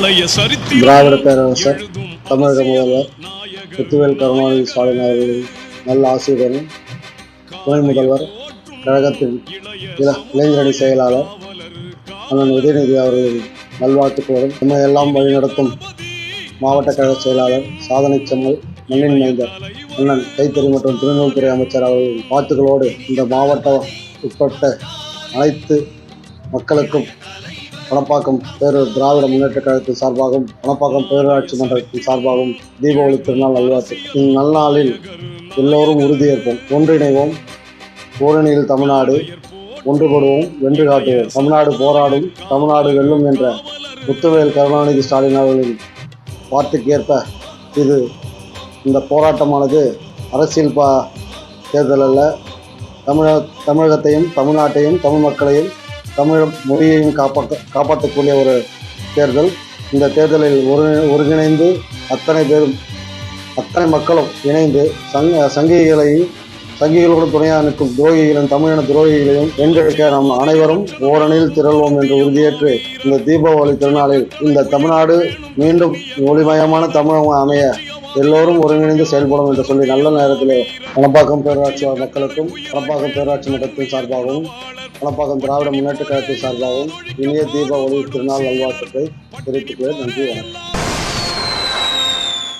திராவிட பேரரசர் தமிழக முதல்வர் முத்துவேல் கருணாநிதி ஸ்டாலின் அவர்களின் நல்ல ஆசியுடனும் துணை முதல்வர் கழகத்தின் இளைஞரணி செயலாளர் அண்ணன் உதயநிதி அவர்களின் நல்வாழ்த்துக்களுடன் நம்மையெல்லாம் வழிநடத்தும் மாவட்ட கழக செயலாளர் சாதனை செம்மல் மண்ணின் மைந்தர் அண்ணன் கைத்தறி மற்றும் துணைநூல்துறை அமைச்சர் அவர்களின் வாழ்த்துக்களோடு இந்த மாவட்டம் உட்பட்ட அனைத்து மக்களுக்கும் பணப்பாக்கம் திராவிட முன்னேற்ற கழகத்தின் சார்பாகவும் பணப்பாக்கம் பேரூராட்சி மன்றத்தின் சார்பாகவும் தீபாவளி திருநாள் நல்வாழ்த்து. இந்நல்நாளில் எல்லோரும் உறுதியேற்போம், ஒன்றிணைவோம், ஓரணியில் தமிழ்நாடு, ஒன்றுபடுவோம், வென்று காட்டுவோம், தமிழ்நாடு போராடும், தமிழ்நாடு வெல்லும் என்ற முத்துவேல் கருணாநிதி ஸ்டாலின் அவர்களின் வார்த்தைக்கேற்ப இந்த போராட்டமானது அரசியல் தேர்தல் அல்ல, தமிழகத்தையும் தமிழ்நாட்டையும் தமிழ் மக்களையும் தமிழ் மொழியையும் காப்பாற்றக்கூடிய ஒரு தேர்தல். இந்த தேர்தலில் ஒருங்கிணைந்து அத்தனை மக்களும் இணைந்து சங்கிகளோடு துணையாக நிற்கும் துரோகிகளையும் தமிழின துரோகிகளையும் வென்றெடுக்க நாம் அனைவரும் ஓரணியில் திரள்வோம் என்று உறுதியேற்று இந்த தீபாவளி திருநாளில் இந்த தமிழ்நாடு மீண்டும் ஒளிமயமான தமிழகம் அமைய எல்லோரும் ஒருங்கிணைந்து செயல்படும் என்று சொல்லி நல்ல நேரத்தில் பணப்பாக்கம் பேரூராட்சி மக்களுக்கும் பணப்பாக்கம் பேரூராட்சி மன்றத்தின் சார்பாகவும் பணப்பாக்கம் திராவிட முன்னேற்ற கழகத்தின் சார்பாகவும் இனிய தீபாவளி திருநாள் நல்வாழ்த்துக்களை தெரிவித்துக் கொள்ள நன்றி, வணக்கம்.